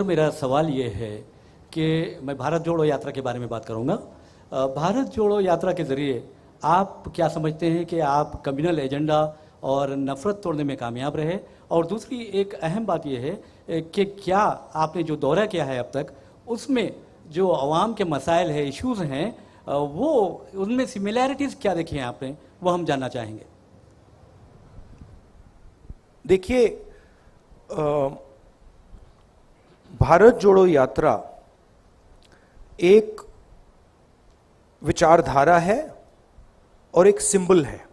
मेरा सवाल ये है कि मैं भारत जोड़ो यात्रा के बारे में बात करूंगा। भारत जोड़ो यात्रा के ज़रिए आप क्या समझते हैं कि आप कम्युनल एजेंडा और नफ़रत तोड़ने में कामयाब रहे? और दूसरी एक अहम बात यह है कि क्या आपने जो दौरा किया है अब तक, उसमें जो अवाम के मसाइल हैं, इश्यूज़ हैं, वो उनमें सिमिलैरिटीज़ क्या देखी हैं आपने, वो हम जानना चाहेंगे। देखिए, भारत जोड़ो यात्रा एक विचारधारा है और एक सिंबल है,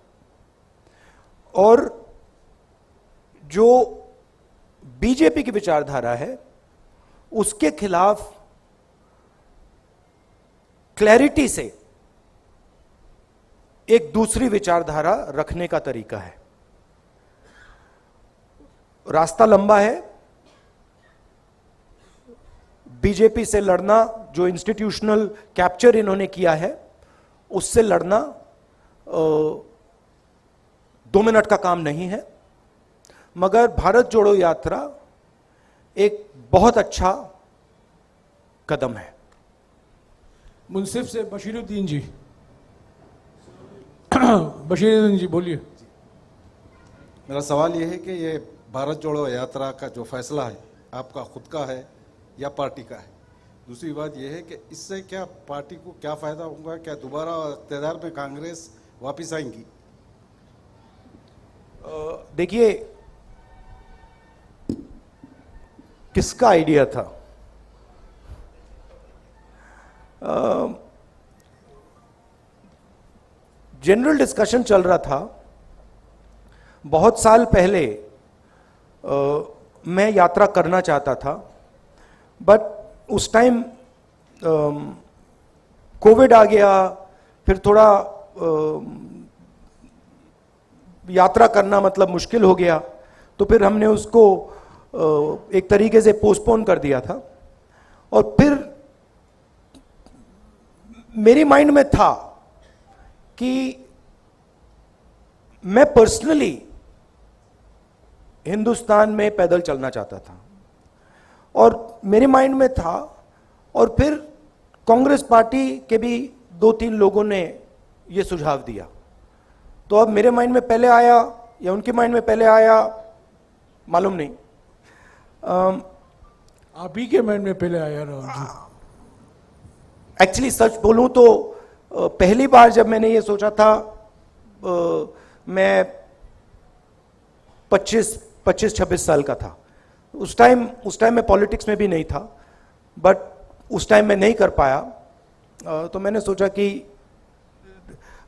और जो बीजेपी की विचारधारा है उसके खिलाफ क्लैरिटी से एक दूसरी विचारधारा रखने का तरीका है। रास्ता लंबा है। बीजेपी से लड़ना, जो इंस्टीट्यूशनल कैप्चर इन्होंने किया है, उससे लड़ना 2 मिनट का काम नहीं है। मगर भारत जोड़ो यात्रा एक बहुत अच्छा कदम है। मुंसिफ से बशीरुद्दीन जी। बशीरुद्दीन जी बोलिए। मेरा सवाल ये है कि ये भारत जोड़ो यात्रा का जो फैसला है, आपका खुद का है या पार्टी का है? दूसरी बात यह है कि इससे क्या पार्टी को क्या फायदा होगा? क्या दोबारा इक़्तिदार में कांग्रेस वापस आएंगी? देखिए, किसका आइडिया था? जनरल डिस्कशन चल रहा था बहुत साल पहले। मैं यात्रा करना चाहता था, बट उस टाइम कोविड आ गया, फिर थोड़ा यात्रा करना मतलब मुश्किल हो गया, तो फिर हमने उसको एक तरीके से पोस्टपोन कर दिया था। और फिर मेरे माइंड में था कि मैं पर्सनली हिंदुस्तान में पैदल चलना चाहता था, और मेरे माइंड में था। और फिर कांग्रेस पार्टी के भी 2-3 लोगों ने यह सुझाव दिया। तो अब मेरे माइंड में पहले आया या उनके माइंड में पहले आया, मालूम नहीं। आप ही के माइंड में पहले आया राहुल जी। एक्चुअली सच बोलूं तो पहली बार जब मैंने ये सोचा था, मैं 25-26 साल का था। उस टाइम मैं पॉलिटिक्स में भी नहीं था, बट उस टाइम मैं नहीं कर पाया। तो मैंने सोचा कि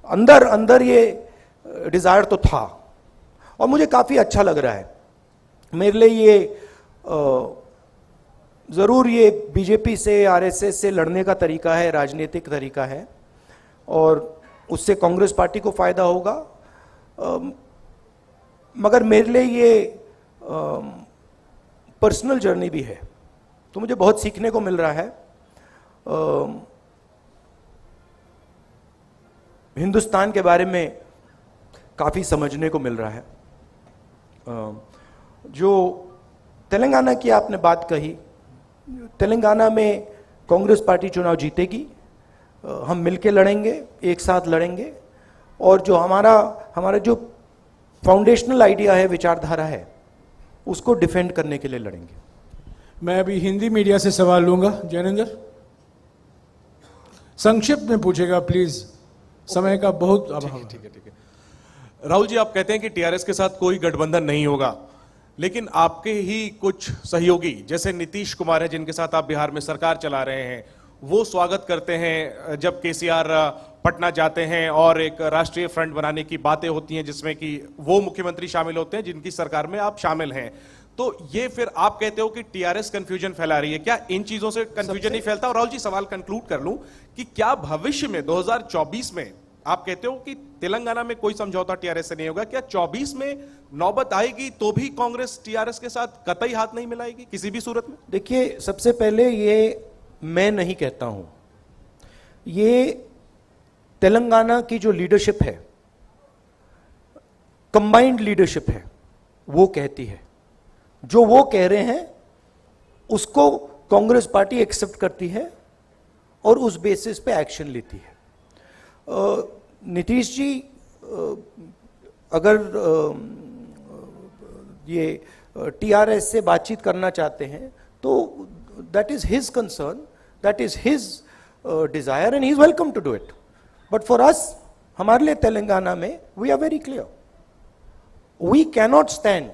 अंदर ये डिजायर तो था, और मुझे काफी अच्छा लग रहा है। मेरे लिए ये जरूर ये बीजेपी से, आरएसएस से लड़ने का तरीका है, राजनीतिक तरीका है, और उससे कांग्रेस पार्टी को फायदा होगा। मगर मेरे लिए ये पर्सनल जर्नी भी है, तो मुझे बहुत सीखने को मिल रहा है। हिंदुस्तान के बारे में काफ़ी समझने को मिल रहा है। जो तेलंगाना की आपने बात कही, तेलंगाना में कांग्रेस पार्टी चुनाव जीतेगी। हम मिलके लड़ेंगे, एक साथ लड़ेंगे, और जो हमारा जो फाउंडेशनल आइडिया है, विचारधारा है, उसको डिफेंड करने के लिए लड़ेंगे। मैं अभी हिंदी मीडिया से सवाल लूंगा। जैनेंद्र, संक्षिप्त में पूछेगा प्लीज, समय का बहुत अभाव। ठीक है। राहुल जी, आप कहते हैं कि टीआरएस के साथ कोई गठबंधन नहीं होगा, लेकिन आपके ही कुछ सहयोगी जैसे नीतीश कुमार है, जिनके साथ आप बिहार में सरकार चला रहे हैं, वो स्वागत करते हैं जब केसीआर पटना जाते हैं और एक राष्ट्रीय फ्रंट बनाने की बातें होती हैं, जिसमें कि वो मुख्यमंत्री शामिल होते हैं जिनकी सरकार में आप शामिल हैं। तो ये फिर आप कहते हो कि टीआरएस कंफ्यूजन फैला रही है। क्या इन चीजों से कंफ्यूजन नहीं फैलता? और राहुल जी, सवाल कंक्लूड कर लूं कि क्या भविष्य में 2024 में आप कहते हो कि तेलंगाना में कोई समझौता टीआरएस से नहीं होगा, क्या 24 में नौबत आएगी तो भी कांग्रेस टीआरएस के साथ कतई हाथ नहीं मिलाएगी किसी भी सूरत में? देखिए, सबसे पहले ये मैं नहीं कहता हूं, ये तेलंगाना की जो लीडरशिप है, कंबाइंड लीडरशिप है, वो कहती है। जो वो कह रहे हैं उसको कांग्रेस पार्टी एक्सेप्ट करती है और उस बेसिस पे एक्शन लेती है। नीतीश जी अगर ये टीआरएस से बातचीत करना चाहते हैं तो that is his concern, that is his desire and he is welcome to do it. But for us, हमारे लिए तेलंगाना में we are very clear, we cannot stand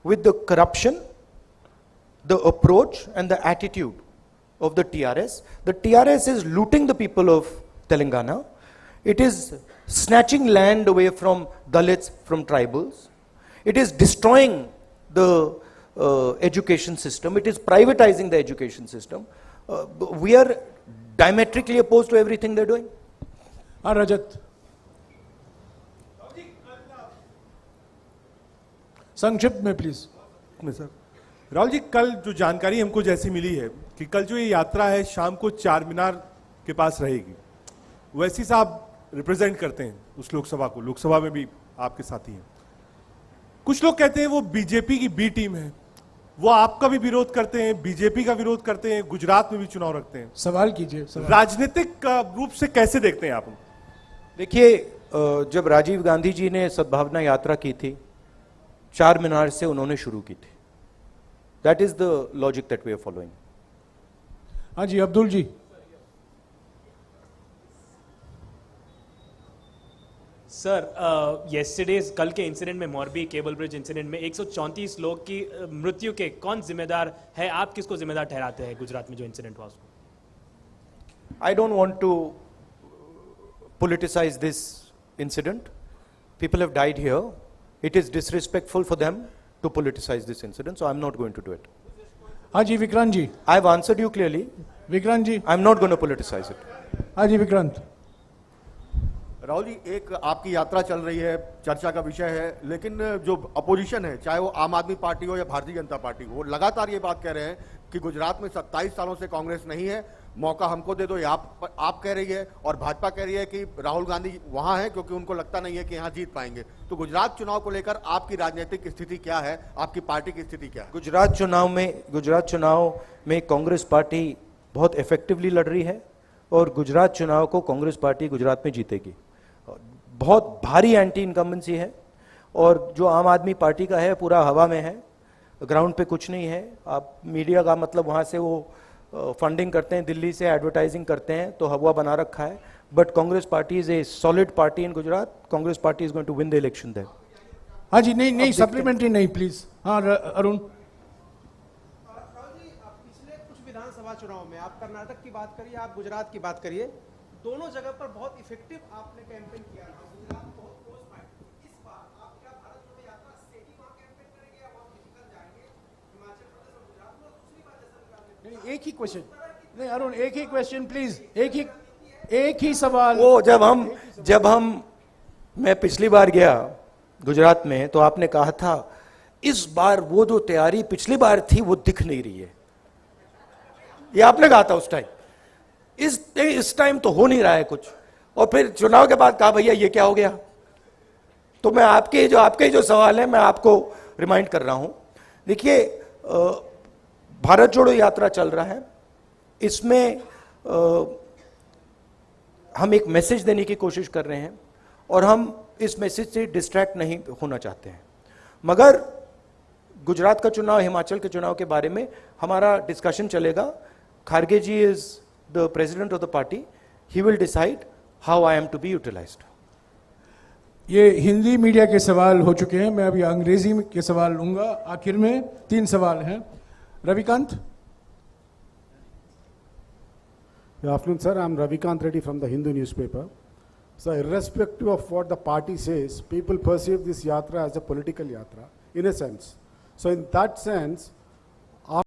with the corruption, the approach and the attitude of the TRS. The TRS is looting the people of Telangana. It is snatching land away from Dalits, from tribals. It is destroying the education system. It is privatizing the education system. We are diametrically opposed to everything they're doing. रजत, संक्षिप्त में please. में sir, Rahul ji, कल जो जानकारी हमको जैसी मिली है कि कल जो ये यात्रा है शाम को चार मीनार के पास रहेगी, वैसी साहब रिप्रेजेंट करते हैं उस लोकसभा को, लोकसभा में भी आपके साथी हैं। कुछ लोग कहते हैं वो बीजेपी की बी टीम है, वो आपका भी विरोध करते हैं, बीजेपी का विरोध करते हैं, गुजरात में भी चुनाव रखते हैं। सवाल कीजिए। राजनीतिक रूप से कैसे देखते हैं आप? देखिए, जब राजीव गांधी जी ने सद्भावना यात्रा की थी, चार मीनार से उन्होंने शुरू की थी। That is the logic that we are following. हाँ जी, अब्दुल जी। सर, येस्टरडेज कल के इंसिडेंट में, मोरबी केबल ब्रिज इंसिडेंट में 134 लोग की मृत्यु के कौन जिम्मेदार है? आप किसको जिम्मेदार ठहराते हैं गुजरात में जो इंसिडेंट हुआ उसको? I don't want to politicize this incident. People have died here. It is disrespectful for them to politicize this incident, so I'm not going to do it. हाँ जी, विक्रांत जी। I've answered you clearly. Vikrant ji. I'm not going to politicize it. हाँ जी, विक्रांत। राहुल जी, एक आपकी यात्रा चल रही है, चर्चा का विषय है, लेकिन जो अपोजिशन है, चाहे वो आम आदमी पार्टी हो या भारतीय जनता पार्टी हो, वो लगातार ये बात कह रहे हैं कि गुजरात में 27 सालों से कांग्रेस नहीं है, मौका हमको दे दो। ये आप कह रही है और भाजपा कह रही है कि राहुल गांधी वहां है क्योंकि उनको लगता नहीं है कि यहां जीत पाएंगे। तो गुजरात चुनाव को लेकर आपकी राजनीतिक स्थिति क्या है, आपकी पार्टी की स्थिति क्या है? गुजरात चुनाव में कांग्रेस पार्टी बहुत इफेक्टिवली लड़ रही है और गुजरात चुनाव को कांग्रेस पार्टी गुजरात में जीतेगी। बहुत भारी एंटी इनकम्बेंसी है और जो आम आदमी पार्टी का है पूरा हवा में है, ग्राउंड पे कुछ नहीं है। आप मीडिया का मतलब वहाँ से वो फंडिंग करते हैं, दिल्ली से एडवर्टाइजिंग करते हैं, तो हवा बना रखा है। But Congress party is a solid party in Gujarat. Congress party is going to win the election there. हाँ जी, नहीं सप्लीमेंट्री नहीं प्लीज। हाँ अरुण। पिछले कुछ विधानसभा चुनाव में आप कर्नाटक की बात करिए, आप गुजरात की बात करिए, दोनों जगह पर बहुत इफेक्टिव आपने कैंपेन किया था। गुजरात बहुत क्लोज फाइट। इस बार आप क्या भारत जोड़ो यात्रा से ही वहां कैंपेन करेंगे या वहां फिजिकल जाएंगे हिमाचल प्रदेश और गुजरात में? दूसरी बात, जैसा नहीं, एक ही क्वेश्चन। नहीं अरुण, एक ही क्वेश्चन प्लीज, एक ही सवाल। वो जब हम मैं पिछली बार गया गुजरात में तो आपने कहा था इस बार वो जो तैयारी पिछली बार थी वो दिख नहीं रही है, ये आपने कहा था उस टाइम। इस टाइम तो हो नहीं रहा है कुछ, और फिर चुनाव के बाद कहा भैया ये क्या हो गया। तो मैं आपके जो सवाल है मैं आपको रिमाइंड कर रहा हूं। देखिए, भारत जोड़ो यात्रा चल रहा है, इसमें हम एक मैसेज देने की कोशिश कर रहे हैं और हम इस मैसेज से डिस्ट्रैक्ट नहीं होना चाहते हैं। मगर गुजरात का चुनाव, हिमाचल के चुनाव के बारे में हमारा डिस्कशन चलेगा। Kharge ji is the president of the party, he will decide how I am to be utilized. ये हिंदी मीडिया के सवाल हो चुके हैं, मैं अभी अंग्रेजी के सवाल लूंगा। आखिर में 3 सवाल हैं। Ravikant. Good afternoon, sir. I'm Ravikant Reddy from the Hindu newspaper. So, irrespective of what the party says, people perceive this yatra as a political yatra, in a sense. So, in that sense,